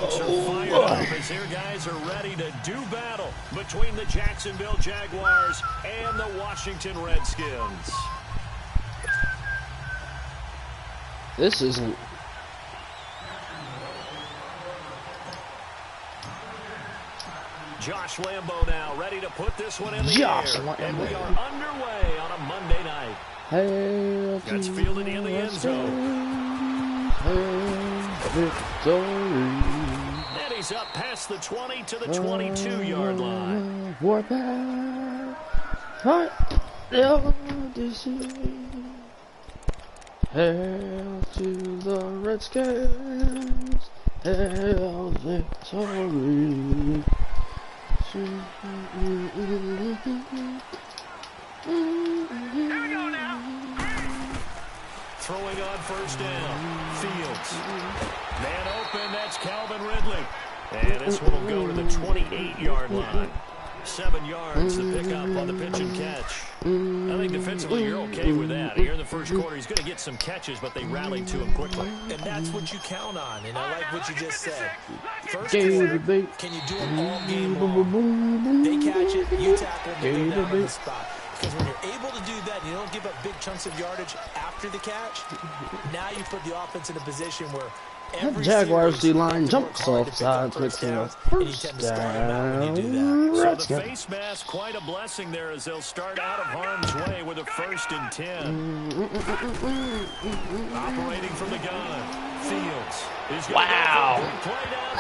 Folks are fired up as their guys are ready to do battle between the Jacksonville Jaguars and the Washington Redskins. This isn't. Josh Lambo now ready to put this one in the air. And we are underway on a Monday night. Hail Gets fielded in the end zone. Victory. And he's up past the 20 to the 22-yard line. Warpath. Hail to the Redskins. Hail victory. Throwing on first down. Fields. Man open, that's Calvin Ridley. And this one will go to the 28-yard line. 7 yards to pick up on the pitch and catch. I think defensively you're okay with that. Here in the first quarter, he's going to get some catches, but they rallied to him quickly. And that's what you count on, and I like what you just said. First quarter, can you do it all game long? They catch it, you tackle them, they go down on the spot. Because when you're able to do that, you don't give up big chunks of yardage after the catch. Now you put the offense in a position where that Jaguars D-line jumps off sides, makes him a first down. So the face mask, quite a blessing there as they'll start out of harm's way with a 1st and 10. Operating from the gun, Fields. Wow.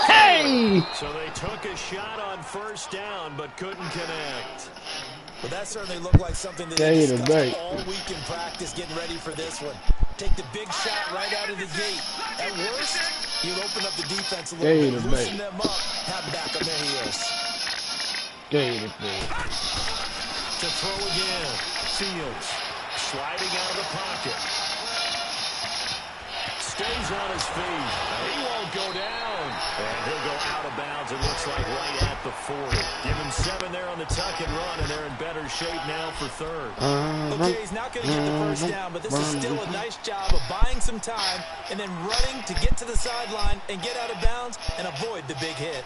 Hey! So they took a shot on first down, but couldn't connect. Well, that certainly looked like something that they discussed all week in practice, getting ready for this one. Take the big shot right out of the gate. At worst, you open up the defense a little bit, loosen them up, have back on their heels. To throw again, Fields sliding out of the pocket. Stays on his feet. He won't go down. And he'll go out of bounds, it looks like, right at the 40. Give him 7 there on the tuck and run, and they're in better shape now for 3rd. Okay, he's not going to get the first down, but this is still a nice job of buying some time and then running to get to the sideline and get out of bounds and avoid the big hit.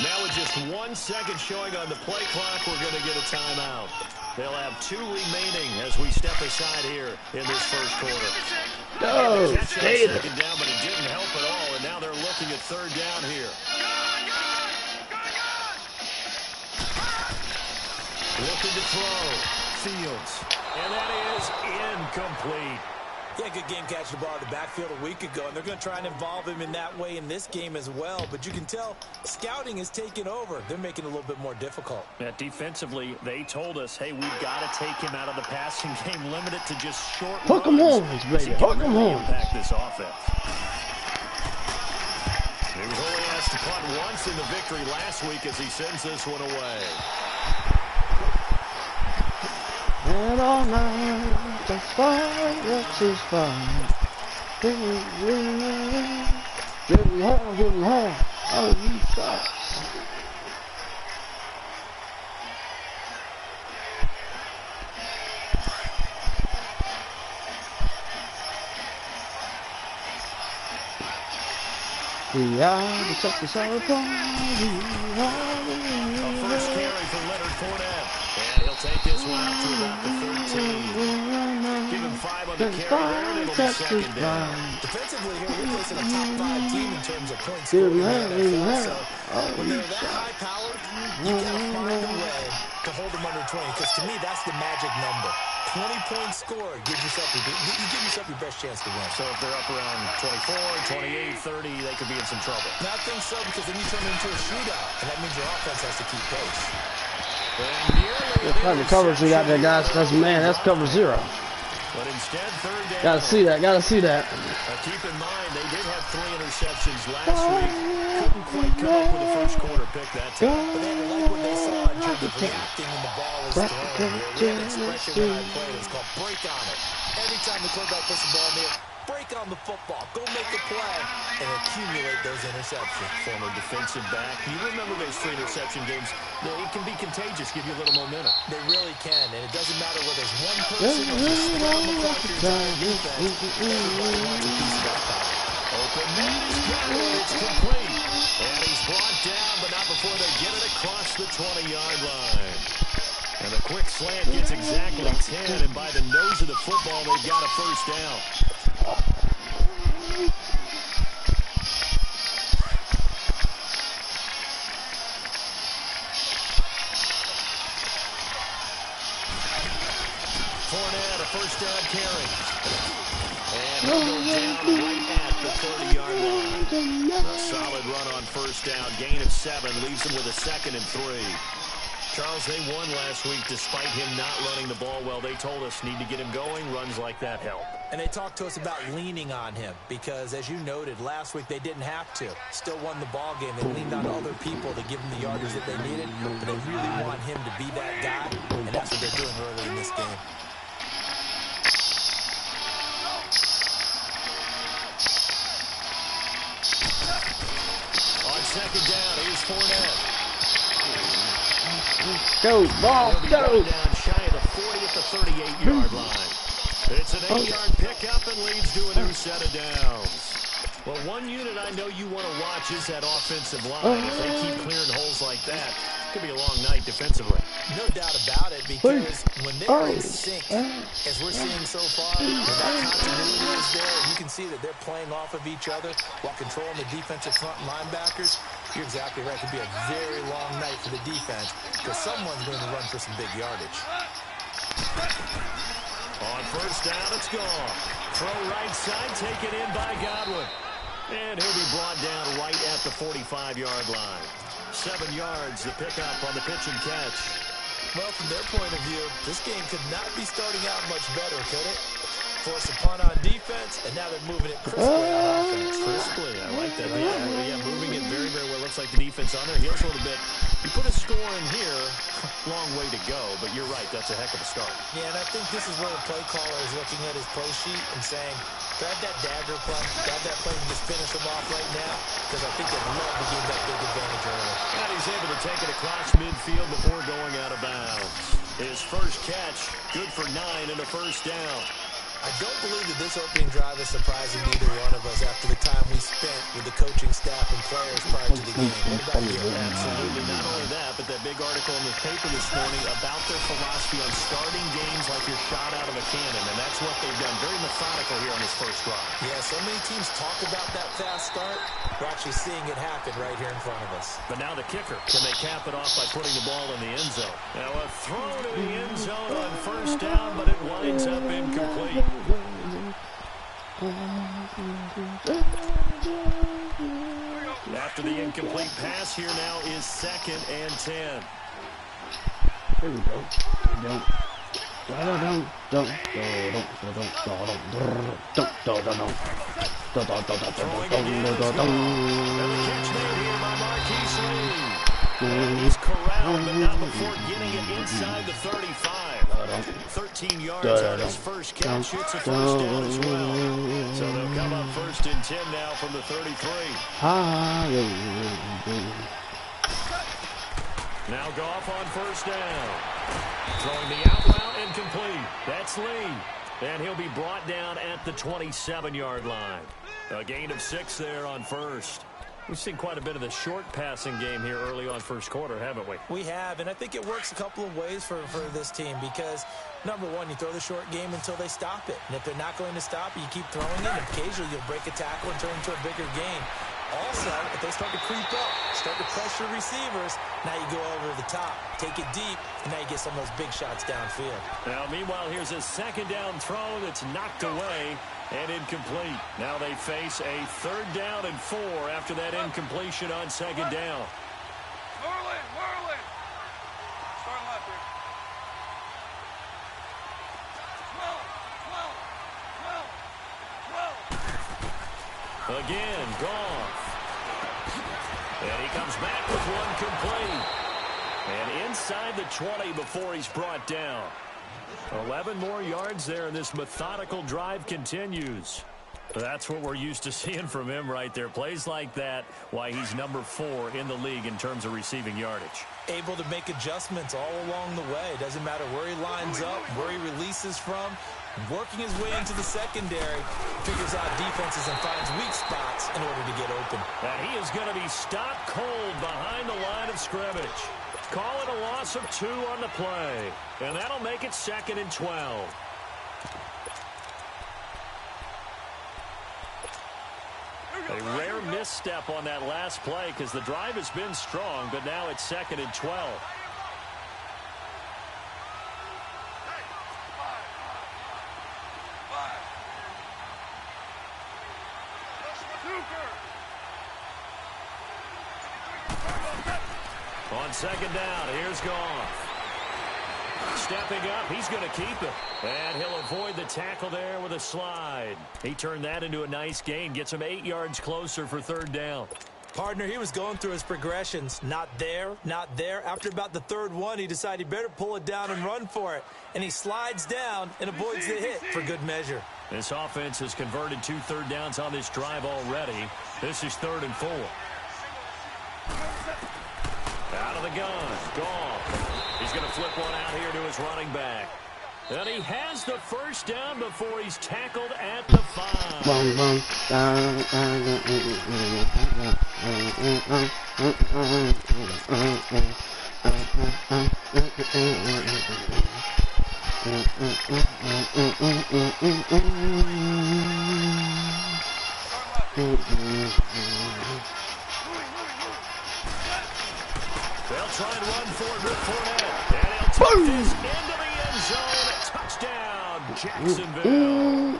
Now with just 1 second showing on the play clock, we're going to get a timeout. They'll have 2 remaining as we step aside here in this first quarter. Go, stay there. Second down, but it didn't help at all, and now they're looking at 3rd down here. Looking to throw. Fields. And that is incomplete. Yeah, good game catching the ball in the backfield a week ago, and they're going to try and involve him in that way in this game as well. But you can tell scouting is taking over. They're making it a little bit more difficult. Yeah, defensively, they told us, hey, we've got to take him out of the passing game, limit it to just short runs. Hook him home, baby. Hook him home. Impact this offense. He was only asked to punt once in the victory last week as he sends this one away. And all night, the fireworks is fine. Give me home. Oh, you suck. We are the success of the party. A first carry for Leonard Fournette. And he'll take this one out to about the 13. Give him 5 on the carry there, and it'll be 2nd down. Defensively here, you're facing a top 5 team in terms of points scored in the NFL. So when they're that high powered, you got to find a way to hold them under 20. Because to me, that's the magic number. 20 points scored, you give yourself your best chance to win. So if they're up around 24, 28, 30, they could be in some trouble. I think so, because then you turn it into a shootout, and that means your offense has to keep pace. What kind of coverage we got there, guys? That's cover 0. But instead, 3rd down. Gotta see that. Keep in mind, they did have 3 interceptions last week. Couldn't quite come up with a first quarter pick that time. But they like what they saw in of reacting when the ball is thrown. We have an expression when I play that's called break on it. Every time the quarterback puts the ball in the air, break on the football, go make a play, and accumulate those interceptions. Former defensive back. You remember those 3 interception games? It can be contagious, give you a little momentum. They really can, and it doesn't matter whether there's one person or the spread on the clock or your defense. Everybody wants a piece of that pie. Open man, he's got it. It's complete. And he's brought down, but not before they get it across the 20-yard line. And a quick slant gets exactly 10, and by the nose of the football, they've got a first down. Fournette, a first down carry. And he'll go down right at the 30-yard line. A solid run on first down. Gain of 7 leaves them with a 2nd and 3. Charles, they won last week despite him not running the ball well. They told us need to get him going. Runs like that help. And they talked to us about leaning on him because, as you noted, last week they didn't have to. Still won the ball game. They leaned on other people to give them the yardage that they needed, but they really want him to be that guy, and that's what they're doing early in this game. On second down, here's Fournette. Go, ball, go! Down shy of the 40 at the 38-yard line. It's an 8-yard pickup and leads to a new set of downs. Well, one unit I know you want to watch is that offensive line. If they keep clearing holes like that, it could be a long night defensively. No doubt about it, because when they're in sync, as we're seeing so far, that continuity is there, and you can see that they're playing off of each other while controlling the defensive front linebackers. You're exactly right. It could be a very long night for the defense because someone's going to run for some big yardage. On first down, it's gone. Throw right side, taken in by Godwin. And he'll be brought down right at the 45-yard line. 7 yards, the pickup on the pitch and catch. Well, from their point of view, this game could not be starting out much better, could it? Force a punt on defense, and now they're moving it crisply on offense. Crisply, I like that. Yeah, moving it very, very well. Looks like the defense on their heels a little bit. You put a score in here, long way to go, but you're right, that's a heck of a start. Yeah, and I think this is where the play caller is looking at his play sheet and saying, grab that dagger play, grab that play and just finish him off right now, because I think they'd love to gain that big advantage early. And he's able to take it across midfield before going out of bounds. His first catch, good for 9 and a first down. I don't believe that this opening drive is surprising either one of us after the time we spent with the coaching staff and players prior to the game. What about you? Absolutely. Not only that, but that big article in the paper this morning about their philosophy on starting games like you're shot out of a cannon, and that's what they've done. Very methodical here on this first drive. Yeah, so many teams talk about that fast start. We're actually seeing it happen right here in front of us. But now the kicker. Can they cap it off by putting the ball in the end zone? Now a throw to the end zone on first down, but it winds up incomplete. After the incomplete pass, here now is 2nd and 10. There we go. He's corralled, but not before getting it inside the 35. 13 yards on his first catch. It's a first down as well. So they'll come up 1st and 10 now from the 33. Now Goff on first down. Throwing the out route incomplete. That's Lee. And he'll be brought down at the 27-yard line. A gain of 6 there on first. We've seen quite a bit of the short passing game here early on first quarter, haven't we? We have, and I think it works a couple of ways for this team because, number one, you throw the short game until they stop it. And if they're not going to stop it, you keep throwing it, and occasionally you'll break a tackle and turn into a bigger game. Also, if they start to creep up, start to pressure receivers, now you go over the top, take it deep, and now you get some of those big shots downfield. Now, meanwhile, here's a 2nd down throw that's knocked away and incomplete. Now they face a 3rd down and 4 after that incompletion on 2nd down. Whirling. Start left here. 12. Again, Goff. And he comes back with one complete. And inside the 20 before he's brought down. 11 more yards there, and this methodical drive continues. That's what we're used to seeing from him right there. Plays like that, why he's number 4 in the league in terms of receiving yardage. Able to make adjustments all along the way. Doesn't matter where he lines up, where he releases from. Working his way into the secondary, figures out defenses and finds weak spots in order to get open. And he is going to be stopped cold behind the line of scrimmage. Call it a loss of 2 on the play. And that'll make it 2nd and 12. A rare misstep on that last play because the drive has been strong, but now it's 2nd and 12. On 2nd down, here's Goff. Stepping up, he's going to keep it. And he'll avoid the tackle there with a slide. He turned that into a nice gain, gets him 8 yards closer for 3rd down. Partner, he was going through his progressions. Not there, not there. After about the 3rd one, he decided he better pull it down and run for it. And he slides down and avoids the hit for good measure. This offense has converted 2 third downs on this drive already. This is 3rd and 4. Out of the gun, Goff. He's going to flip one out here to his running back. And he has the 1st down before he's tackled at the 5. They'll try and run for it with Fournette. And he'll take this into the end zone. Touchdown, Jacksonville.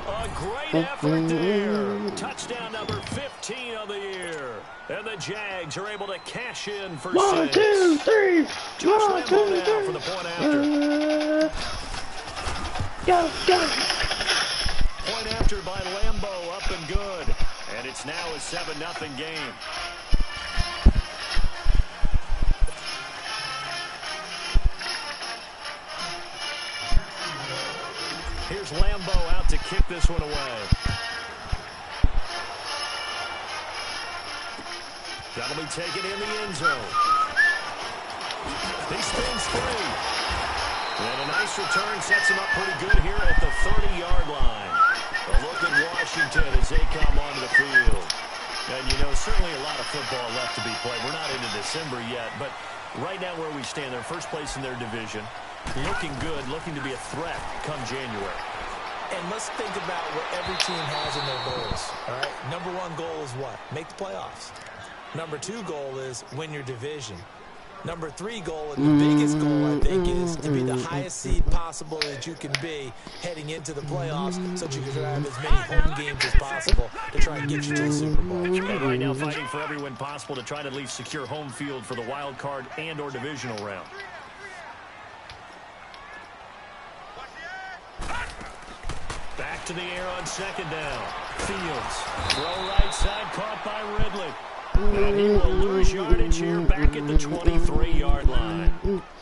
A great effort there. Touchdown number 15 of the year. And the Jags are able to cash in for 6. 1, 2, 3. Josh Lambo now for the point after. Go, go. Point after by Lambo, up and good. And it's now a 7-0 game. Here's Lambo out to kick this one away. That'll be taken in the end zone. He spins free. And a nice return sets him up pretty good here at the 30-yard line. A look at Washington as they come onto the field. And, you know, certainly a lot of football left to be played. We're not into December yet, but right now where we stand, they're first place in their division. Looking good, looking to be a threat come January. And let's think about what every team has in their goals. All right, number 1 goal is what? Make the playoffs. Number 2 goal is win your division. Number 3 goal, and the biggest goal, I think, is to be the highest seed possible that you can be heading into the playoffs so that you can have as many home games as possible to try and get you to the Super Bowl. And right now fighting for every win possible to try to at least secure home field for the wild card and or divisional round. Back to the air on 2nd down. Fields. Throw right side caught by Ridley. And he will lose yardage here back at the 23-yard line.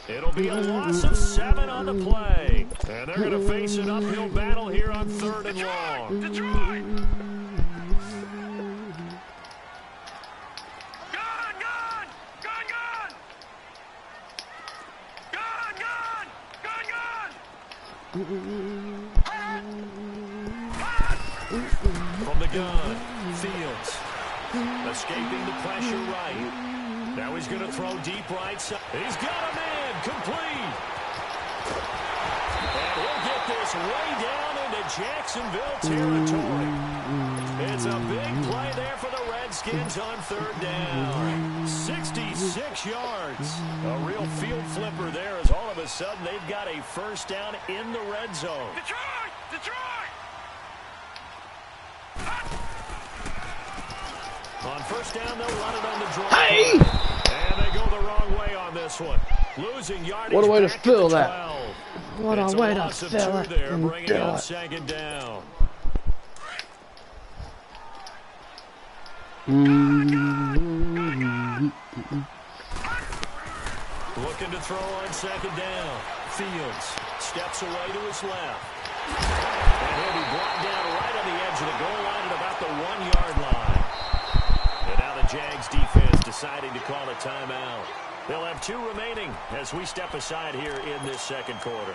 It'll be a loss of 7 on the play. And they're going to face an uphill battle here on 3rd and long. Detroit! Gone! Gone! Gone! Gone! Gone! Gone! Gone! From the gun, Fields. Escaping the pressure right. Now he's going to throw deep right side. He's got him in. Complete. And he'll get this way down into Jacksonville territory. It's a big play there for the Redskins on 3rd down. 66 yards. A real field flipper there as all of a sudden they've got a 1st down in the red zone. Detroit! Detroit! On 1st down, they'll run it on the draw. Hey! And they go the wrong way on this one. Losing yardage. What a way to back at fill the that. 12. What It's a way to loss of fill 2 it. there, And bringing do up it. 2nd down. Looking to throw on second down. Fields steps away to his left. And he'll be brought down right on the edge of the goal line at about the 1-yard line. And now the Jags defense deciding to call a timeout. They'll have 2 remaining as we step aside here in this second quarter.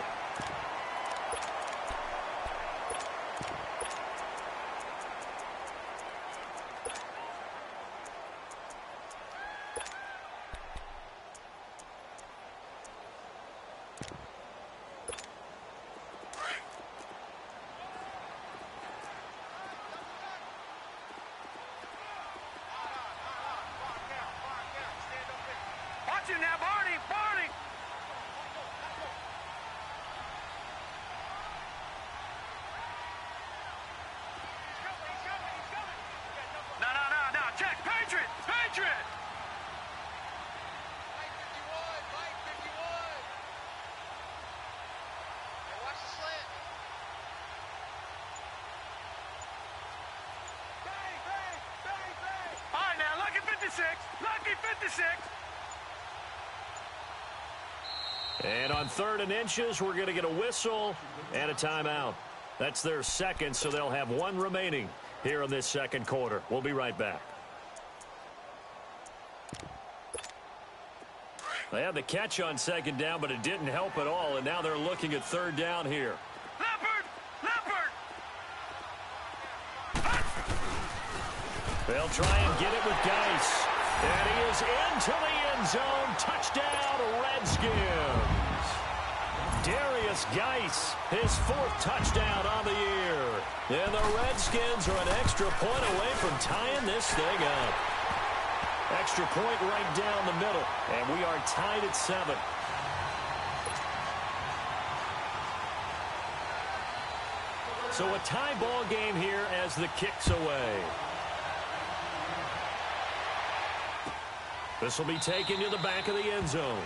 Watch him now, Barney! Barney! No. Check! Patriot! Patriot! Mike 51! Hey, watch the slant. Bang! All right, now, lucky 56! Lucky 56! And on 3rd and inches, we're going to get a whistle and a timeout. That's their second, so they'll have 1 remaining here in this second quarter. We'll be right back. They had the catch on second down, but it didn't help at all, and now they're looking at 3rd down here. Leopard! They'll try and get it with Geis. And he is into the end zone. Touchdown, Redskins. Darius Geis, his 4th touchdown on the year. And the Redskins are an extra point away from tying this thing up. Extra point right down the middle. And we are tied at 7. So a tie ball game here as the kick's away. This will be taken to the back of the end zone.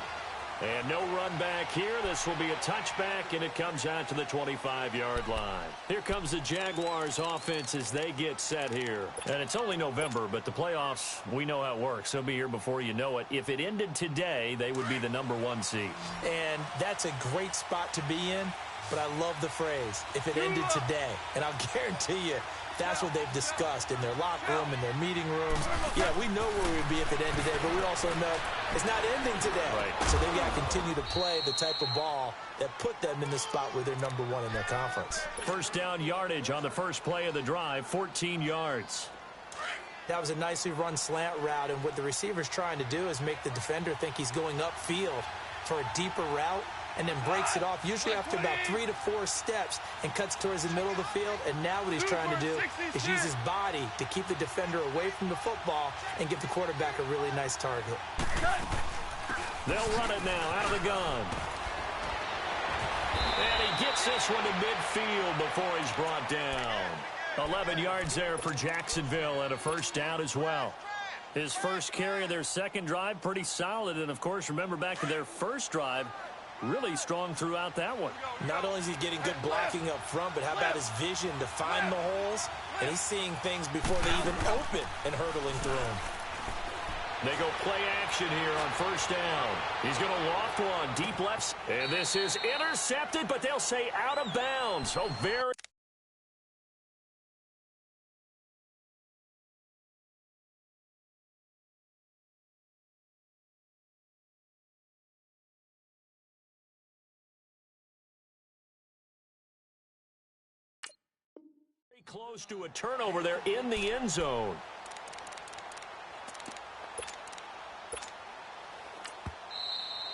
And no run back here. This will be a touchback, and it comes out to the 25-yard line. Here comes the Jaguars offense as they get set here. And it's only November, but the playoffs, we know how it works. They'll be here before you know it. If it ended today, they would be the #1 seed. And that's a great spot to be in, but I love the phrase, if it ended today. And I'll guarantee you, that's what they've discussed in their locker room, in their meeting rooms. Yeah, we know where we'd be if it ended today, but we also know it's not ending today. Right. So they've got to continue to play the type of ball that put them in the spot where they're #1 in their conference. First down yardage on the first play of the drive, 14 yards. That was a nicely run slant route, and what the receiver's trying to do is make the defender think he's going upfield for a deeper route, and then breaks it off, usually after about 3 to 4 steps, and cuts towards the middle of the field. And now what he's trying to do is use his body to keep the defender away from the football and give the quarterback a really nice target. They'll run it now out of the gun. And he gets this one to midfield before he's brought down. 11 yards there for Jacksonville and a first down as well. His first carry of their second drive, pretty solid. And, of course, remember back to their first drive, really strong throughout that one. Not only is he getting good blocking up front, but how about his vision to find the holes? And he's seeing things before they even open and hurtling through them. They go play action here on first down. He's going to loft one deep left. And this is intercepted, but they'll say out of bounds. So very close to a turnover there in the end zone.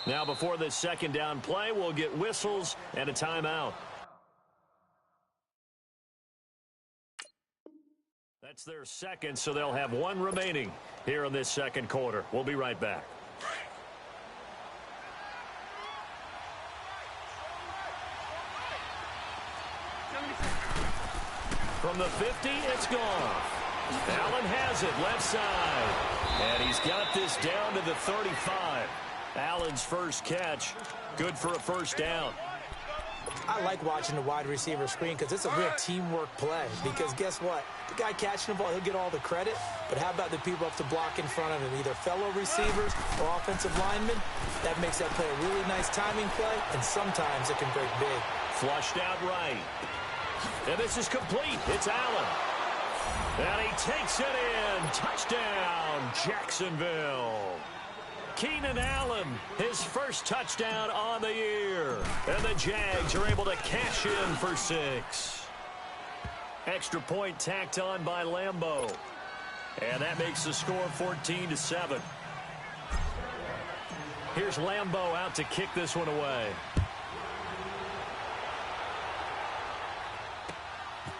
Now before this second down play, we'll get whistles and a timeout. That's their second, so they'll have 1 remaining here in this second quarter. We'll be right back. From the 50, it's gone. Allen has it left side. And he's got this down to the 35. Allen's first catch, good for a first down. I like watching the wide receiver screen because it's a real teamwork play. Because guess what? The guy catching the ball, he'll get all the credit. But how about the people up to block in front of him, either fellow receivers or offensive linemen? That makes that play a really nice timing play, and sometimes it can break big. Flushed out right. And this is complete. It's Allen. And he takes it in. Touchdown, Jacksonville. Keenan Allen, his first touchdown on the year. And the Jags are able to cash in for 6. Extra point tacked on by Lambeau. And that makes the score 14-7. Here's Lambeau out to kick this one away.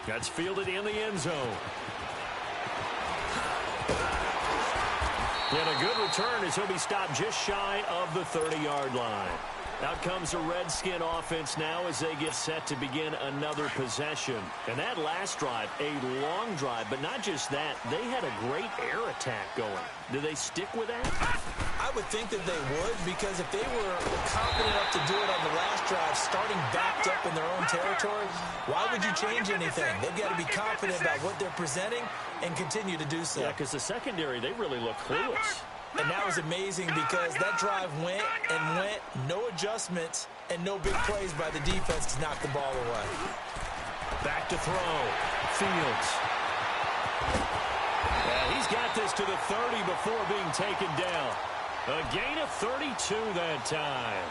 That's fielded in the end zone. And a good return as he'll be stopped just shy of the 30-yard line. Out comes the Redskin offense now as they get set to begin another possession. And that last drive, a long drive, but not just that. They had a great air attack going. Do they stick with that? I would think that they would, because if they were confident enough to do it on the last drive, starting backed up in their own territory, why would you change anything? They've got to be confident about what they're presenting and continue to do so. Yeah, because the secondary, they really look clueless. And that was amazing because that drive went and went, no adjustments, and no big plays by the defense to knock the ball away. Back to throw. Fields. And he's got this to the 30 before being taken down. A gain of 32 that time.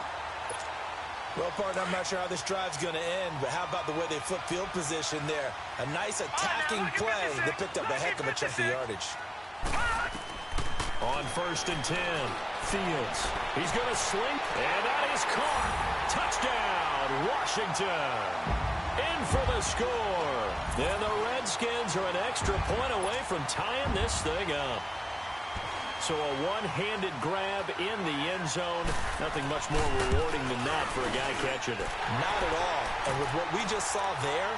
Well, partner, I'm not sure how this drive's going to end, but how about the way they flip field position there? A nice attacking play that picked up a heck of a chunk of yardage. On 1st and 10, Fields. He's going to sling, and that is caught. Touchdown, Washington. In for the score. And the Redskins are an extra point away from tying this thing up. So a one-handed grab in the end zone. Nothing much more rewarding than that for a guy catching it. Not at all. And with what we just saw there,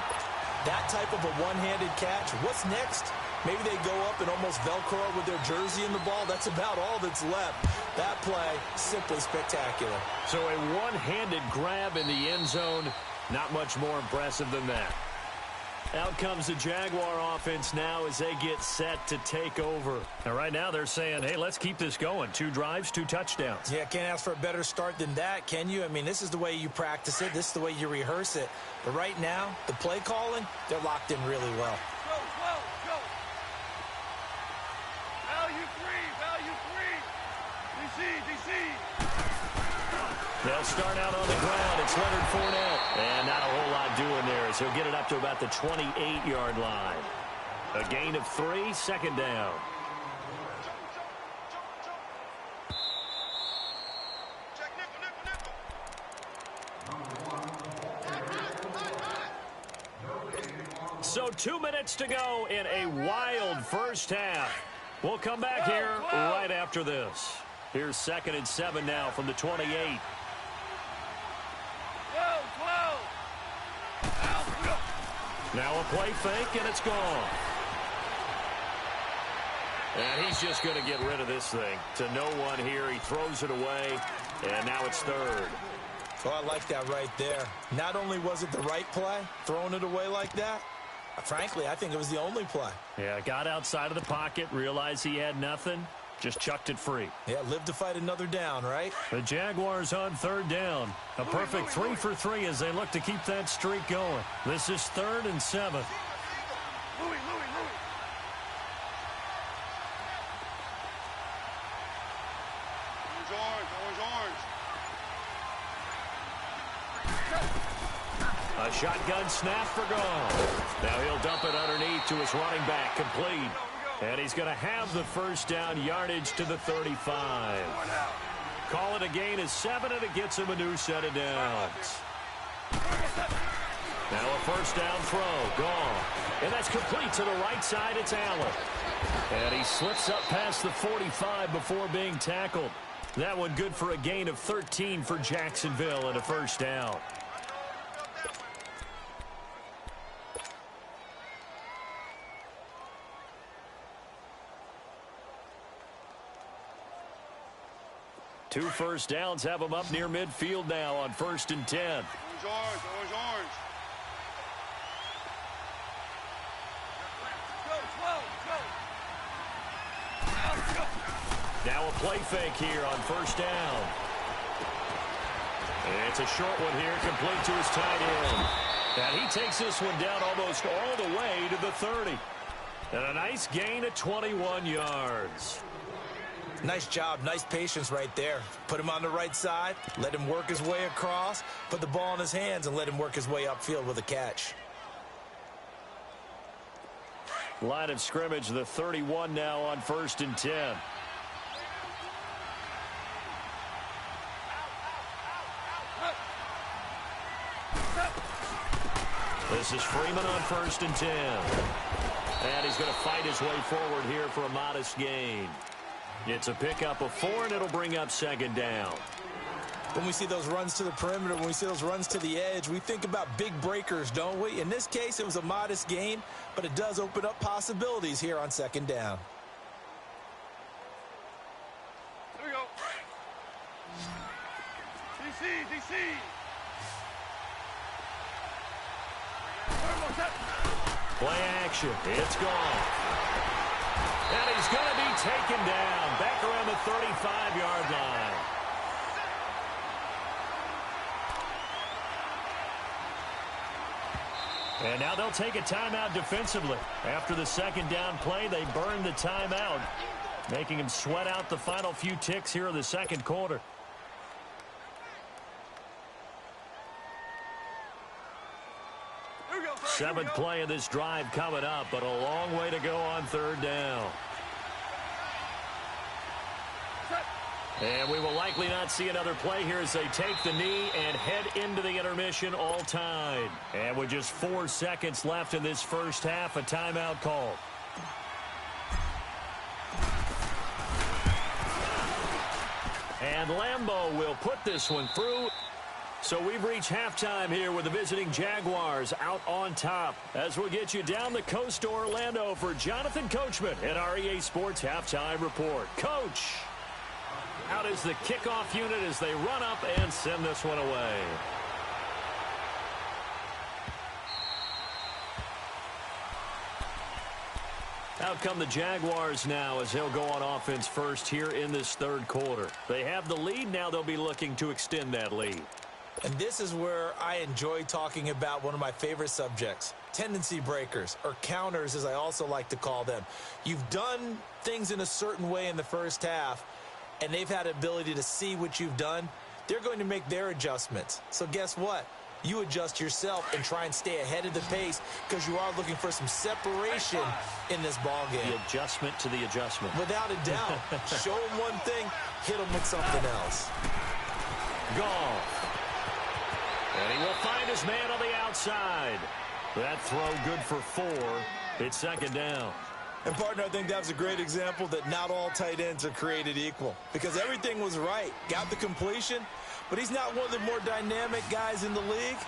that type of a one-handed catch, what's next? Maybe they go up and almost Velcro with their jersey in the ball. That's about all that's left. That play, simply spectacular. So a one-handed grab in the end zone. Not much more impressive than that. Out comes the Jaguar offense now as they get set to take over. And right now they're saying, hey, let's keep this going. 2 drives, 2 touchdowns. Yeah, can't ask for a better start than that, can you? I mean, this is the way you practice it. This is the way you rehearse it. But right now, the play calling, they're locked in really well. Go, go, go. Value three. DC. They'll start out on the ground. It's Leonard Fournette. And not a whole lot doing there as he'll get it up to about the 28-yard line. A gain of 3, 2nd down. Check nickel. So 2 minutes to go in a wild first half. We'll come back here right after this. Here's 2nd and 7 now from the 28. Now a play fake, and it's gone. And he's just going to get rid of this thing. To no one here. He throws it away, and now it's 3rd. Oh, I like that right there. Not only was it the right play, throwing it away like that, frankly, I think it was the only play. Yeah, got outside of the pocket, realized he had nothing, just chucked it free. Yeah, live to fight another down, right? The Jaguars on 3rd down. A perfect 3 for 3 as they look to keep that streak going. This is 3rd and 7. Louis. Orange. A shotgun snap for gone. Now he'll dump it underneath to his running back, complete. And he's going to have the first down, yardage to the 35. Call it a gain of 7, and it gets him a new set of downs. Now a first down throw, gone. And that's complete to the right side. It's Allen. And he slips up past the 45 before being tackled. That one good for a gain of 13 for Jacksonville and a first down. 2 first downs have them up near midfield now on 1st and 10. Orange, orange, orange. Now a play fake here on 1st down. It's a short one here, complete to his tight end. And he takes this one down almost all the way to the 30. And a nice gain of 21 yards. Nice job, nice patience right there. Put him on the right side, let him work his way across, put the ball in his hands, and let him work his way upfield with a catch. Line of scrimmage, the 31 now on 1st and 10. This is Freeman on 1st and 10. And he's going to fight his way forward here for a modest gain. It's a pickup of 4, and it'll bring up 2nd down. When we see those runs to the perimeter, when we see those runs to the edge, we think about big breakers, don't we? In this case, it was a modest gain, but it does open up possibilities here on 2nd down. Here we go. DC. Play action. It's gone. And he's going to be taken down back around the 35-yard line. And now they'll take a timeout defensively. After the 2nd down play, they burned the timeout, making him sweat out the final few ticks here in the 2nd quarter. Here we go. 7th play of this drive coming up, but a long way to go on 3rd down. And we will likely not see another play here as they take the knee and head into the intermission all tied. And with just 4 seconds left in this first half, a timeout call. And Lambeau will put this one through. So we've reached halftime here with the visiting Jaguars out on top. As we'll get you down the coast to Orlando for Jonathan Coachman at our EA Sports Halftime Report. Coach, out is the kickoff unit as they run up and send this one away. Out come the Jaguars now as they'll go on offense first here in this 3rd quarter. They have the lead. Now they'll be looking to extend that lead. And this is where I enjoy talking about one of my favorite subjects, tendency breakers, or counters as I also like to call them. You've done things in a certain way in the first half, and they've had the ability to see what you've done. They're going to make their adjustments. So guess what? You adjust yourself and try and stay ahead of the pace because you are looking for some separation in this ball game. The adjustment to the adjustment. Without a doubt. Show them one thing, hit them with something else. Goff. And he will find his man on the outside. That throw good for 4. It's 2nd down. And, partner, I think that was a great example that not all tight ends are created equal because everything was right. Got the completion, but he's not one of the more dynamic guys in the league.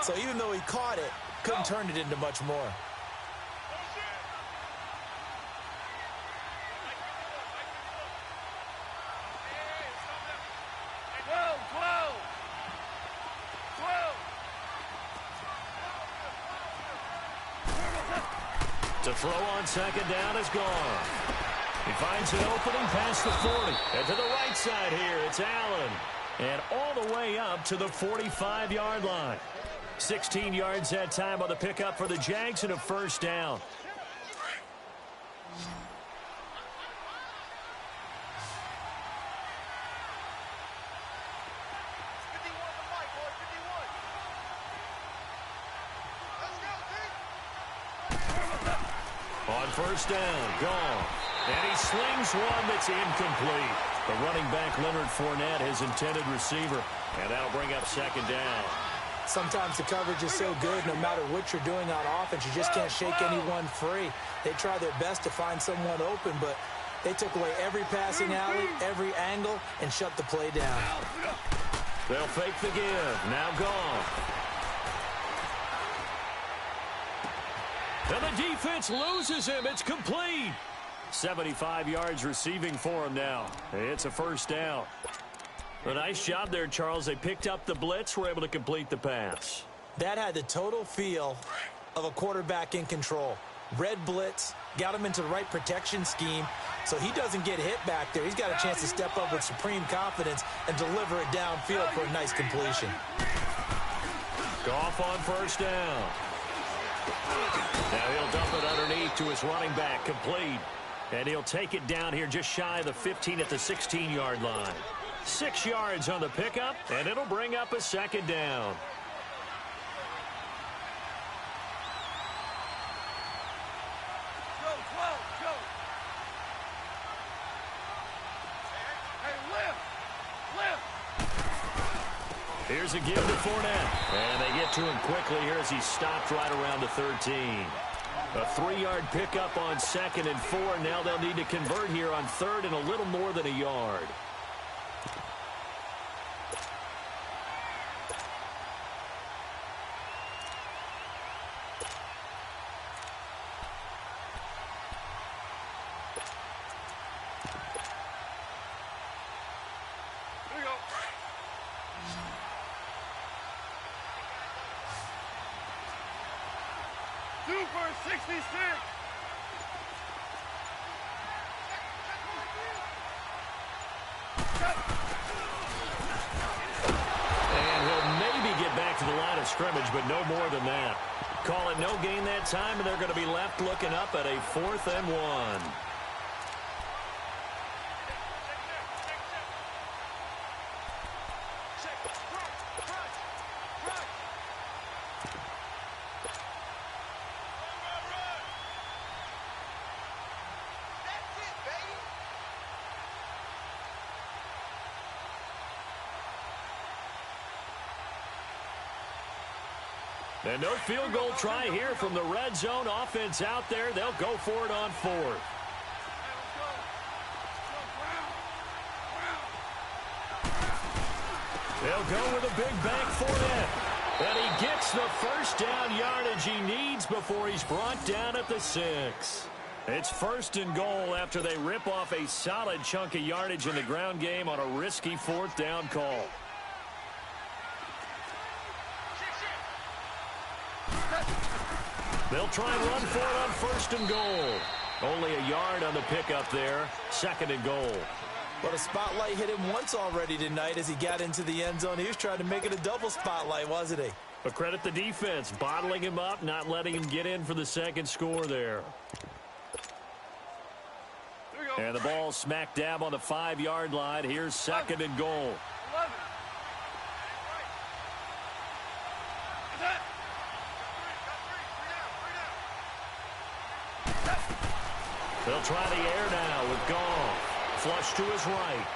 So even though he caught it, couldn't turn it into much more. To throw on 2nd down is gone. He finds an opening past the 40. And to the right side here, it's Allen. And all the way up to the 45-yard line. 16 yards that time on the pickup for the Jags and a 1st down. On 1st down, gone. And he slings one that's incomplete. The running back, Leonard Fournette, his intended receiver. And that'll bring up 2nd down. Sometimes the coverage is so good, no matter what you're doing on offense, you just can't shake anyone free. They try their best to find someone open, but they took away every passing alley, every angle, and shut the play down. They'll fake the give. Now gone. And the defense loses him. It's complete. 75 yards receiving for him now. It's a 1st down. A nice job there, Charles. They picked up the blitz, were able to complete the pass. That had the total feel of a quarterback in control. Red blitz, got him into the right protection scheme, so he doesn't get hit back there. He's got a chance to step up with supreme confidence and deliver it downfield for a nice completion. Goff on first down. Now he'll dump it underneath to his running back, complete. And he'll take it down here just shy of the 15 at the 16-yard line. 6 yards on the pickup, and it'll bring up a second down. Here's a give to Fournette. And they get to him quickly here as he stopped right around the 13. A 3-yard pickup on 2nd and 4. Now they'll need to convert here on 3rd and a little more than a yard. Super 66. And he'll maybe get back to the line of scrimmage, but no more than that. Call it no gain that time, and they're going to be left looking up at a 4th and 1. And no field goal try here from the red zone. Offense out there. They'll go for it on 4th. They'll go with a big bank Fournette. And he gets the first down yardage he needs before he's brought down at the 6. It's 1st and goal after they rip off a solid chunk of yardage in the ground game on a risky 4th down call. They'll try and run for it on 1st and goal. Only a yard on the pickup there. 2nd and goal. But a spotlight hit him once already tonight as he got into the end zone. He was trying to make it a double spotlight, wasn't he? But credit the defense, bottling him up, not letting him get in for the 2nd score there. And the ball smack dab on the 5-yard line. Here's 2nd and goal. 11. They'll try the air now with Goff. Flush to his right.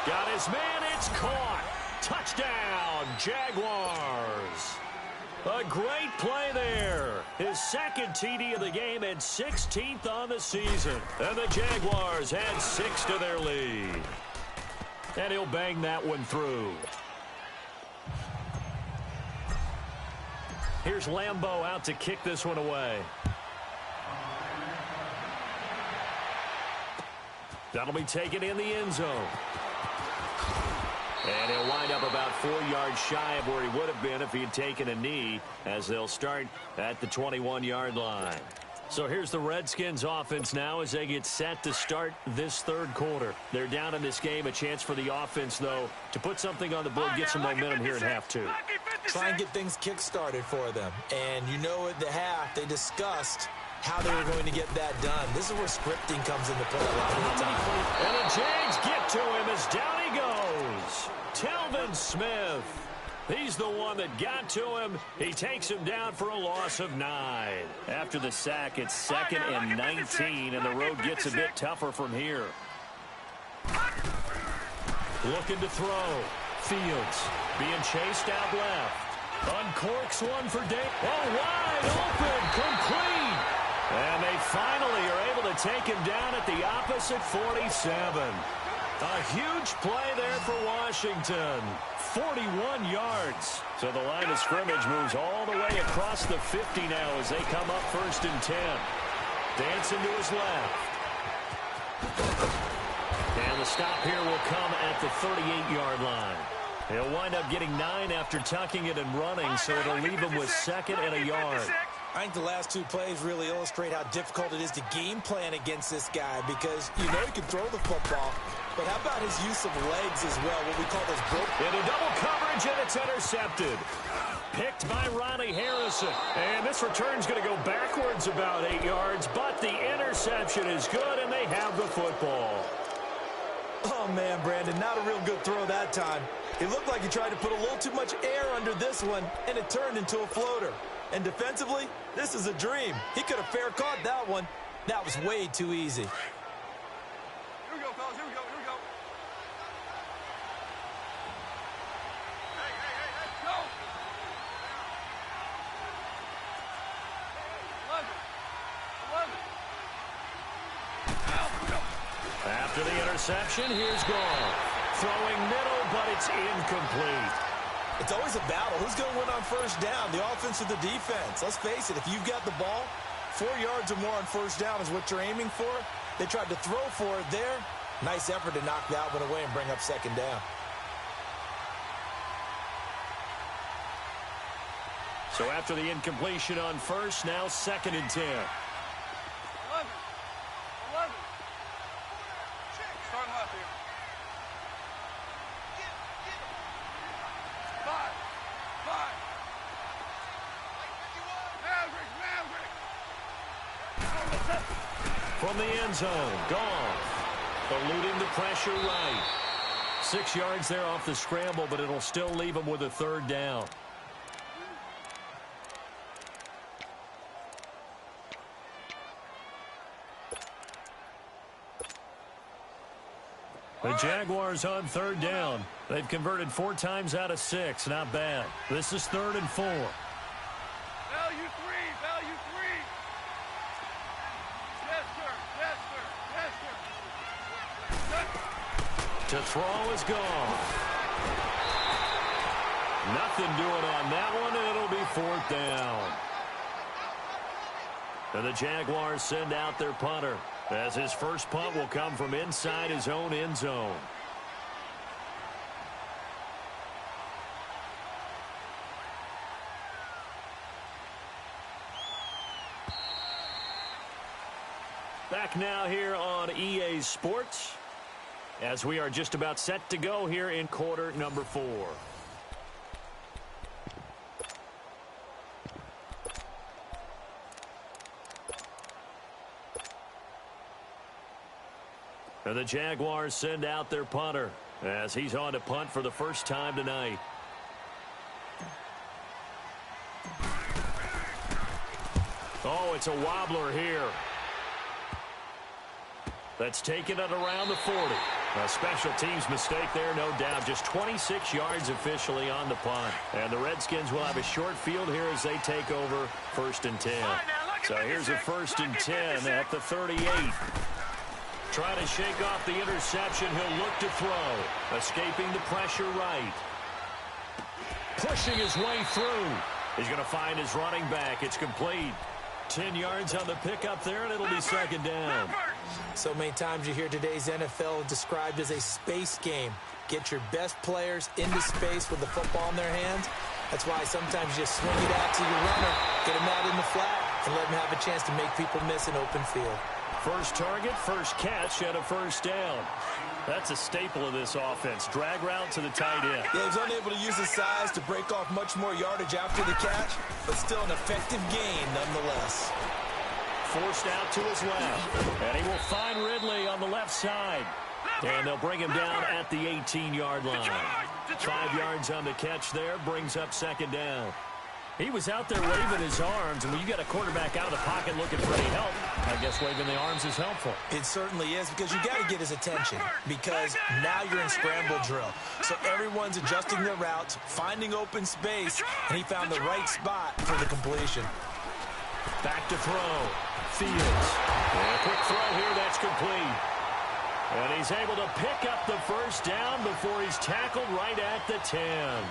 Got his man. It's caught. Touchdown, Jaguars. A great play there. His 2nd TD of the game and 16th on the season. And the Jaguars add 6 to their lead. And he'll bang that one through. Here's Lambeau out to kick this one away. That'll be taken in the end zone. And he'll wind up about 4 yards shy of where he would have been if he had taken a knee, as they'll start at the 21-yard line. So here's the Redskins offense now as they get set to start this 3rd quarter. They're down in this game. A chance for the offense, though, to put something on the board, get some momentum here in half 2. Try and get things kick-started for them. And you know at the half, they discussed how they were going to get that done. This is where scripting comes into play a lot of the time. And the Jags get to him as down he goes. Telvin Smith. He's the one that got to him. He takes him down for a loss of 9. After the sack, it's 2nd and 19, and the road gets a bit tougher from here. Looking to throw. Fields being chased out left. Uncorks one for Dave. Oh, wide open. Complete. And they finally are able to take him down at the opposite 47. A huge play there for Washington. 41 yards. So the line of scrimmage moves all the way across the 50 now as they come up 1st and 10. Dancing to his left. And And the stop here will come at the 38-yard line. He'll wind up getting 9 after tucking it and running, so it'll leave him with 2nd and a yard. I think the last 2 plays really illustrate how difficult it is to game plan against this guy because you know he can throw the football, but how about his use of legs as well, what we call those broke. Into double coverage, and it's intercepted. Picked by Ronnie Harrison. And this return's going to go backwards about 8 yards, but the interception is good, and they have the football. Oh, man, Brandon, not a real good throw that time. It looked like he tried to put a little too much air under this one, and it turned into a floater. And defensively, this is a dream. He could have fair caught that one. That was way too easy. Here we go, fellas. Here we go. Here we go. Hey, go. 11. After the interception, here's Gall. Throwing middle, but it's incomplete. It's always a battle. Who's going to win on first down, the offense or the defense? Let's face it, if you've got the ball, 4 yards or more on first down is what you're aiming for. They tried to throw for it there. Nice effort to knock that one away and bring up 2nd down. So after the incompletion on first, now 2nd and 10. 11. Start left here. 5. Maverick. From the end zone, Gall. Eluding the pressure right. 6 yards there off the scramble, but it'll still leave him with a 3rd down. The Jaguars on 3rd down. They've converted 4 times out of 6. Not bad. This is 3rd and 4. Value 3. Yes, sir. To throw is gone. Nothing doing on that one, and it'll be 4th down. And the Jaguars send out their punter, as his first punt will come from inside his own end zone. Back now here on EA Sports, as we are just about set to go here in quarter number 4. And the Jaguars send out their punter as he's on to punt for the first time tonight. Oh, it's a wobbler here. That's taken it around the 40. A special teams mistake there, no doubt. Just 26 yards officially on the punt. And the Redskins will have a short field here as they take over 1st and 10. So here's a 1st and 10 at the 38. Trying to shake off the interception. He'll look to throw. Escaping the pressure right. Pushing his way through. He's going to find his running back. It's complete. 10 yards on the pickup there, and it'll be 2nd down. So many times you hear today's NFL described as a space game. Get your best players into space with the football in their hands. That's why sometimes you just swing it out to your runner, get him out in the flat, and let him have a chance to make people miss an open field. First target, first catch, and a 1st down. That's a staple of this offense. Drag route to the tight end. Yeah, he was unable to use his size to break off much more yardage after the catch, but still an effective gain nonetheless. Forced out to his left. And he will find Ridley on the left side. And they'll bring him down at the 18-yard line. 5 yards on the catch there, brings up 2nd down. He was out there waving his arms, and when you got a quarterback out of the pocket looking for any help, I guess waving the arms is helpful. It certainly is, because you got to get his attention, because now you're in scramble drill. So everyone's adjusting their routes, finding open space, and he found the right spot for the completion. Back to throw. Fields. And a quick throw here, that's complete. And he's able to pick up the 1st down before he's tackled right at the 10.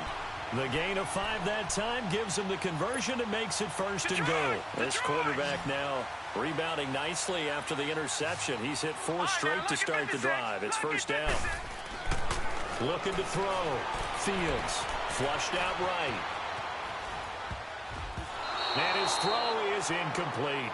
The gain of 5 that time gives him the conversion and makes it 1st and goal. This quarterback now rebounding nicely after the interception. He's hit 4 straight to start the drive. It's 1st down. Looking to throw. Fields flushed out right. And his throw is incomplete.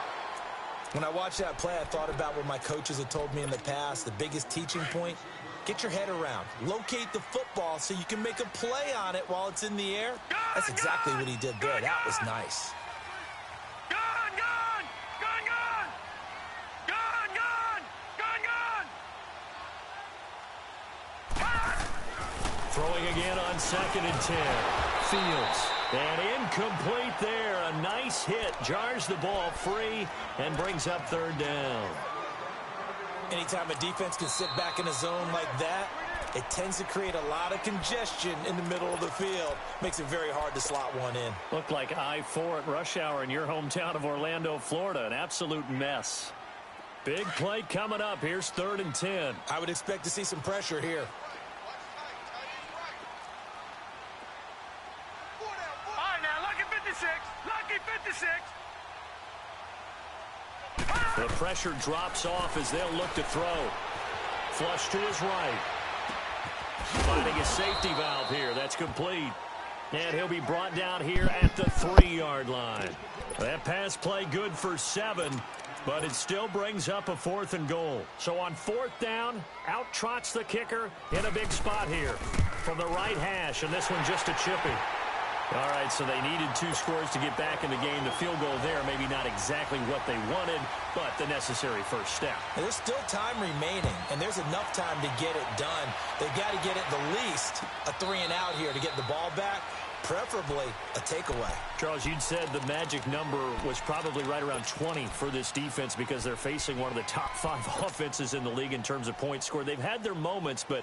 When I watched that play, I thought about what my coaches had told me in the past. The biggest teaching point, get your head around. Locate the football so you can make a play on it while it's in the air. That's exactly what he did there. That was nice. Throwing again on 2nd and 10. Fields. And incomplete there. A nice hit. Jars the ball free and brings up 3rd down. Anytime a defense can sit back in a zone like that, it tends to create a lot of congestion in the middle of the field. Makes it very hard to slot one in. Looked like I-4 at rush hour in your hometown of Orlando, Florida. An absolute mess. Big play coming up. Here's 3rd and 10. I would expect to see some pressure here. The pressure drops off as they'll look to throw. Flush to his right. Finding a safety valve here. That's complete. And he'll be brought down here at the 3-yard line. That pass play good for 7, but it still brings up a 4th and goal. So on 4th down, out trots the kicker in a big spot here from the right hash, and this one just a chippy. All right, so they needed 2 scores to get back in the game. The field goal there, maybe not exactly what they wanted, but the necessary first step. And there's still time remaining, and there's enough time to get it done. They've got to get it the least a 3-and-out here to get the ball back, preferably a takeaway. Charles, you'd said the magic number was probably right around 20 for this defense because they're facing one of the top 5 offenses in the league in terms of points scored. They've had their moments, but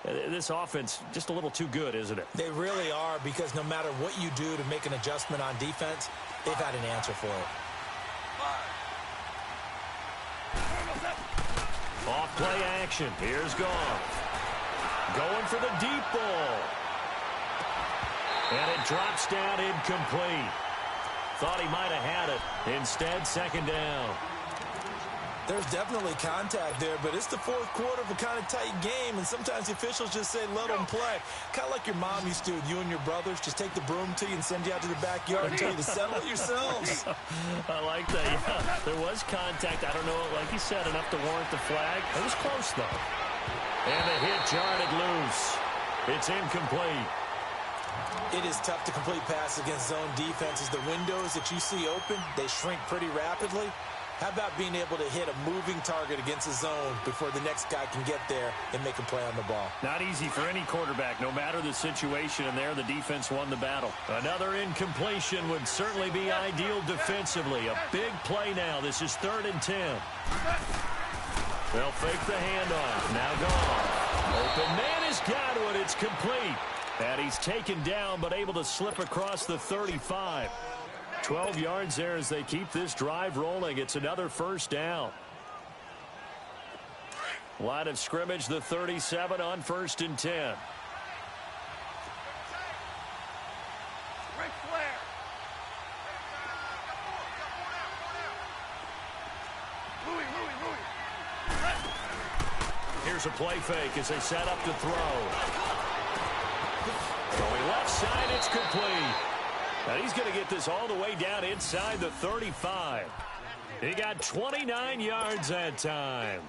this offense just a little too good, isn't it? They really are, because no matter what you do to make an adjustment on defense, they've had an answer for it. Off play action. Here's Goff. Going for the deep ball. And it drops down incomplete. Thought he might have had it. Instead, 2nd down. There's definitely contact there, but it's the 4th quarter of a kind of tight game, and sometimes the officials just say, let them play. Kind of like your mom used to with you and your brothers. Just take the broom to you and send you out to the backyard and tell you to settle it yourselves. I like that, yeah. There was contact. I don't know, like you said, enough to warrant the flag. It was close, though. And the hit jarred it loose. It's incomplete. It is tough to complete passes against zone defenses. The windows that you see open, they shrink pretty rapidly. How about being able to hit a moving target against a zone before the next guy can get there and make a play on the ball? Not easy for any quarterback, no matter the situation, and there the defense won the battle. Another incompletion would certainly be ideal defensively. A big play now. This is 3rd and 10. They'll fake the handoff. Now gone. Open man has got one. It's complete. And he's taken down, but able to slip across the 35. 12 yards there as they keep this drive rolling. It's another 1st down. Line of scrimmage, the 37 on 1st and 10. Ric Flair. Louis. Here's a play fake as they set up to throw. Going left side, it's complete. And he's going to get this all the way down inside the 35. He got 29 yards that time.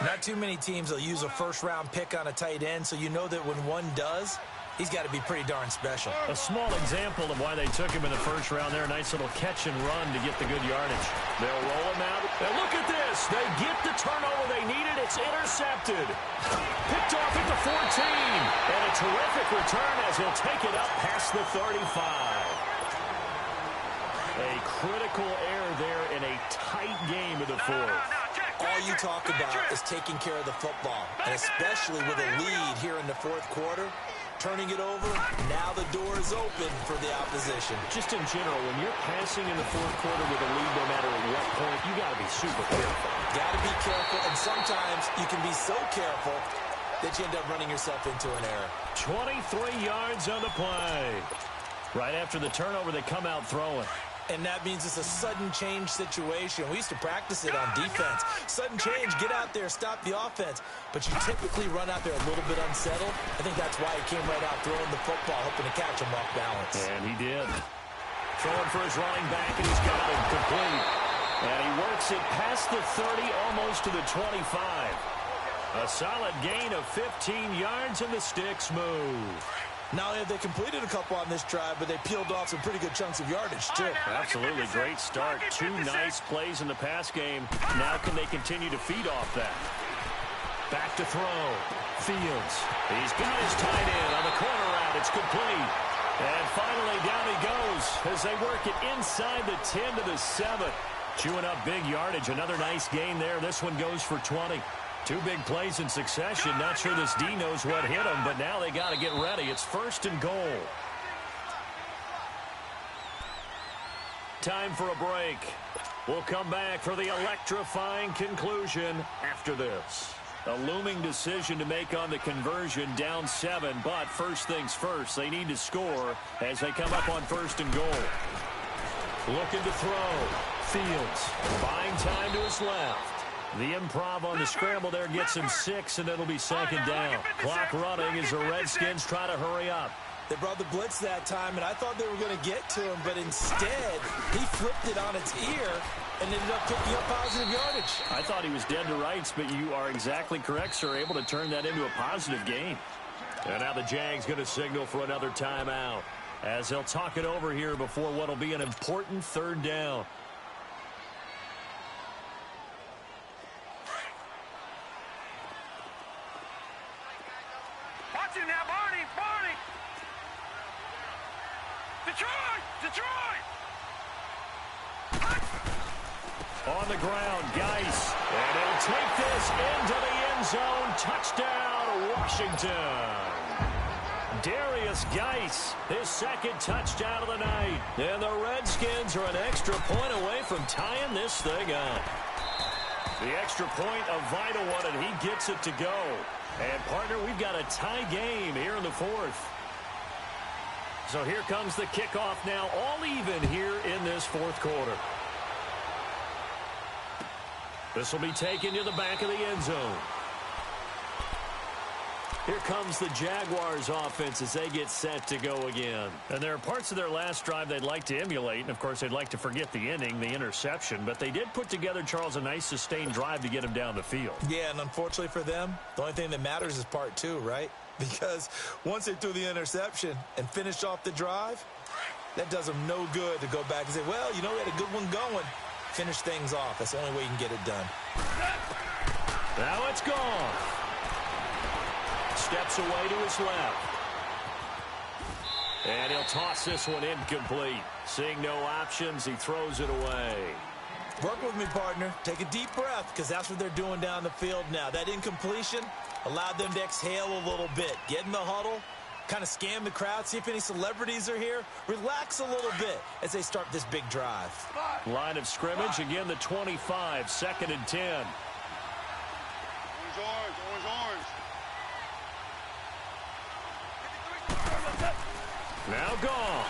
Not too many teams will use a 1st-round pick on a tight end, so you know that when one does, he's got to be pretty darn special. A small example of why they took him in the 1st round there. Nice little catch and run to get the good yardage. They'll roll him out. And look at this. They get the turnover they needed. It's intercepted. Picked off at the 14. And a terrific return as he'll take it up past the 35. A critical error there in a tight game of the 4th. All you talk about is taking care of the football, and especially with a lead here in the 4th quarter. Turning it over, now the door is open for the opposition. Just in general, when you're passing in the 4th quarter with a lead, no matter at what point, you got to be super careful. Got to be careful, and sometimes you can be so careful that you end up running yourself into an error. 23 yards on the play. Right after the turnover, they come out throwing. And that means it's a sudden change situation. We used to practice it on defense. Sudden change, get out there, stop the offense. But you typically run out there a little bit unsettled. I think that's why he came right out throwing the football, hoping to catch him off balance. And he did. Throwing for his running back, and he's got it complete. And he works it past the 30, almost to the 25. A solid gain of 15 yards, and the sticks move. Not only have they completed a couple on this drive, but they peeled off some pretty good chunks of yardage, too. Absolutely great start. 2 nice plays in the pass game. Now can they continue to feed off that? Back to throw. Fields. He's got his tight end on the corner route. It's complete. And finally down he goes as they work it inside the 10 to the 7. Chewing up big yardage. Another nice gain there. This one goes for 20. 2 big plays in succession. Not sure this D knows what hit him, but now they got to get ready. It's 1st and goal. Time for a break. We'll come back for the electrifying conclusion after this. A looming decision to make on the conversion, down 7, but first things first, they need to score as they come up on 1st and goal. Looking to throw. Fields buying time to his left. The improv on the scramble there gets him 6, and it'll be 2nd down. Clock running as the Redskins try to hurry up. They brought the blitz that time, and I thought they were going to get to him, but instead, he flipped it on its ear and ended up picking up positive yardage. I thought he was dead to rights, but you are exactly correct, sir, able to turn that into a positive gain. And now the Jags going to signal for another timeout as they'll talk it over here before what will be an important 3rd down. Watch him now, Barney! Barney! Detroit! Detroit! On the ground, Geis. And he'll take this into the end zone. Touchdown, Washington. Darius Geis, his 2nd touchdown of the night. And the Redskins are an extra point away from tying this thing up. The extra point, a vital one, and he gets it to go. And, partner, we've got a tie game here in the 4th. So here comes the kickoff now, all even here in this 4th quarter. This will be taken to the back of the end zone. Here comes the Jaguars offense as they get set to go again. And there are parts of their last drive they'd like to emulate. And, of course, they'd like to forget the inning, the interception. But they did put together, Charles, a nice sustained drive to get him down the field. Yeah, and unfortunately for them, the only thing that matters is part 2, right? Because once they threw the interception and finished off the drive, that does them no good to go back and say, well, you know, we had a good one going. Finish things off. That's the only way you can get it done. Now it's gone. Steps away to his left. And he'll toss this one incomplete. Seeing no options, he throws it away. Work with me, partner. Take a deep breath, because that's what they're doing down the field now. That incompletion allowed them to exhale a little bit. Get in the huddle, kind of scan the crowd, see if any celebrities are here. Relax a little bit as they start this big drive. Line of scrimmage, again the 25, 2nd and 10. Orange, orange, orange, orange. Now gone.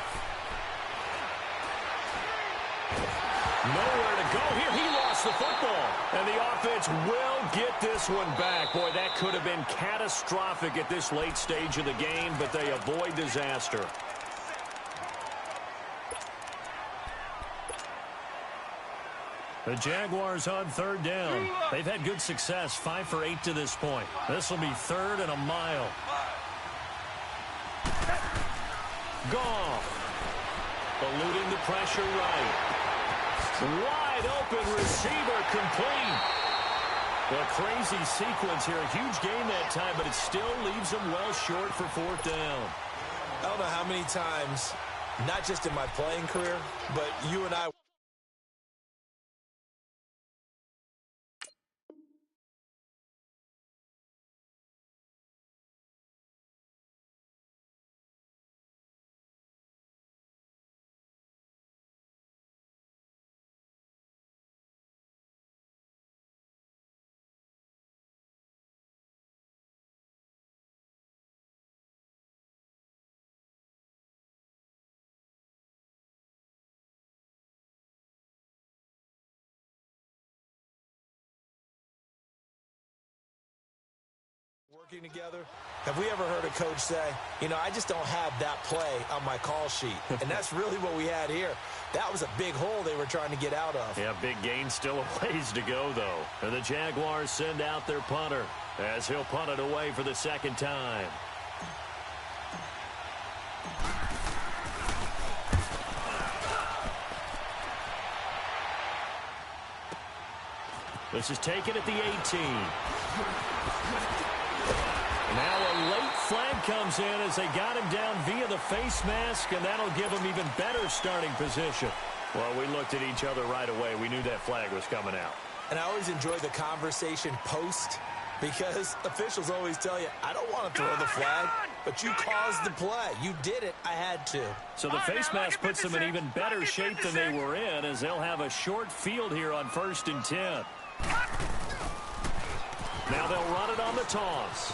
Nowhere to go here. He lost the football. And the offense will get this one back. Boy, that could have been catastrophic at this late stage of the game, but they avoid disaster. The Jaguars on 3rd down. They've had good success, 5 for 8 to this point. This will be 3rd and a mile. Goff. Eluding the pressure right. Wide open receiver complete. A crazy sequence here. A huge game that time, but it still leaves them well short for 4th down. I don't know how many times, not just in my playing career, but you and I working together. Have we ever heard a coach say, you know, I just don't have that play on my call sheet? And that's really what we had here. That was a big hole they were trying to get out of. Yeah, big gain, still a ways to go, though. And the Jaguars send out their punter as he'll punt it away for the second time. This is taken at the 18. Now a late flag comes in as they got him down via the face mask, and that'll give him even better starting position. Well, we looked at each other right away. We knew that flag was coming out. And I always enjoy the conversation post, because officials always tell you, I don't want to throw the flag, but you caused the play. You did it. I had to. So the face mask puts them in even better shape than they were in, as they'll have a short field here on 1st and 10. Now they'll run it on the toss.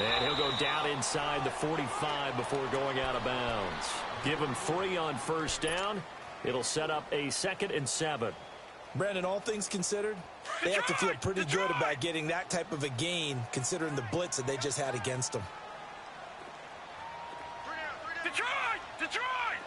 And he'll go down inside the 45 before going out of bounds. Give him 3 on 1st down. It'll set up a 2nd and 7. Brandon, all things considered, they have to feel pretty good about getting that type of a gain, considering the blitz that they just had against them. Detroit! Detroit!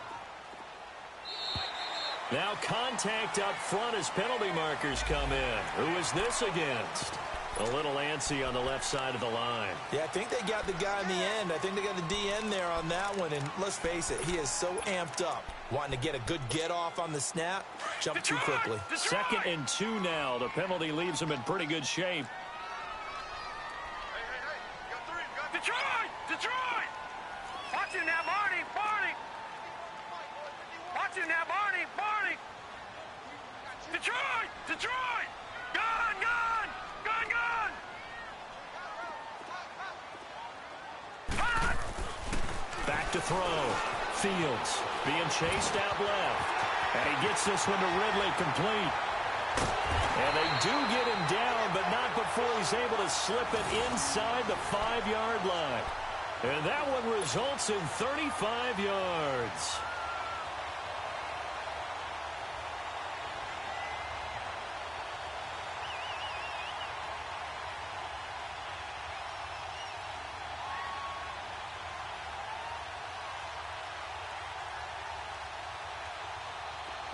Now contact up front as penalty markers come in. Who is this against? A little antsy on the left side of the line. Yeah, I think they got the guy in the end. I think they got the DN there on that one. And let's face it, he is so amped up, wanting to get a good get-off on the snap, jump too quickly. 2nd and 2 now. The penalty leaves him in pretty good shape. Detroit! Detroit! Watch him now, Barney! Barney! Watch him now, Barney! Barney! Detroit! Detroit! Gun! Gun! Gun! Gun! Back to throw. Fields being chased out left. And he gets this one to Ridley complete. And they do get him down, but not before he's able to slip it inside the 5-yard line. And that one results in 35 yards.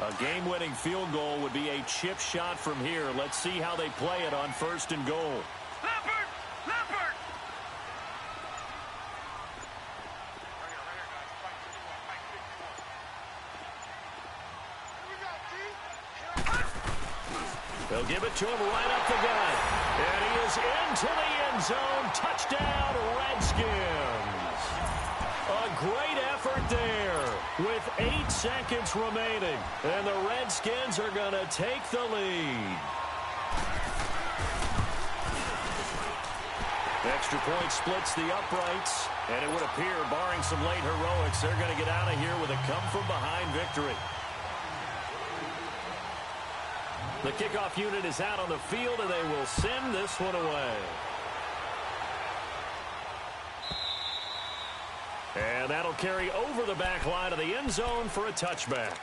A game-winning field goal would be a chip shot from here. Let's see how they play it on 1st and goal. Leopard! Leopard! They'll give it to him right up the gut. And he is into the end zone. Touchdown, Redskins. A great effort there with 8 seconds remaining. And the Redskins are going to take the lead. Extra point splits the uprights. And it would appear, barring some late heroics, they're going to get out of here with a come-from-behind victory. The kickoff unit is out on the field, and they will send this one away. And that'll carry over the back line of the end zone for a touchback.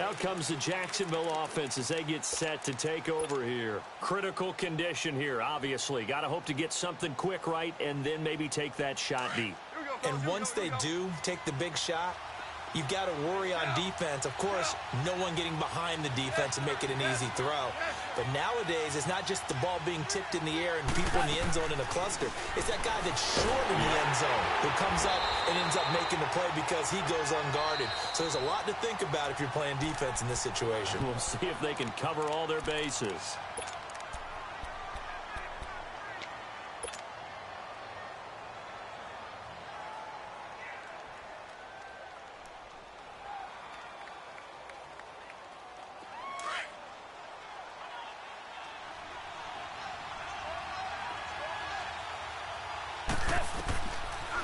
Out comes the Jacksonville offense as they get set to take over here. Critical condition here, obviously. Got to hope to get something quick right and then maybe take that shot deep. And once they do take the big shot, you've got to worry on defense. Of course, no one getting behind the defense and make it an easy throw. But nowadays, it's not just the ball being tipped in the air and people in the end zone in a cluster. It's that guy that's short in the end zone who comes up and ends up making the play because he goes unguarded. So there's a lot to think about if you're playing defense in this situation. We'll see if they can cover all their bases.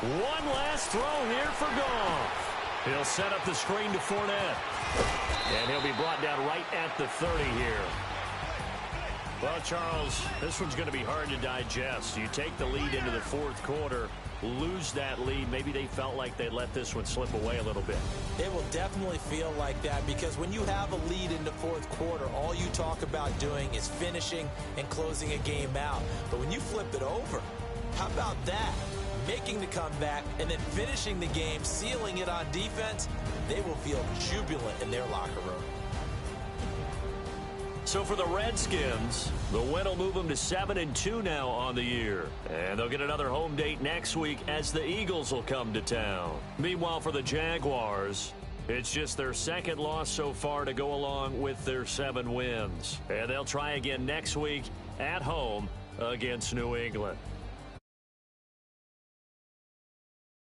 One last throw here for Goff. He'll set up the screen to Fournette. And he'll be brought down right at the 30 here. Well, Charles, this one's going to be hard to digest. You take the lead into the 4th quarter, lose that lead. Maybe they felt like they let this one slip away a little bit. It will definitely feel like that because when you have a lead in the 4th quarter, all you talk about doing is finishing and closing a game out. But when you flip it over, How about that? Making the comeback and then finishing the game, sealing it on defense. They will feel jubilant in their locker room. So for the Redskins, the win will move them to 7-2 now on the year. And they'll get another home date next week as the Eagles will come to town. Meanwhile, for the Jaguars, it's just their second loss so far to go along with their 7 wins. And they'll try again next week at home against New England.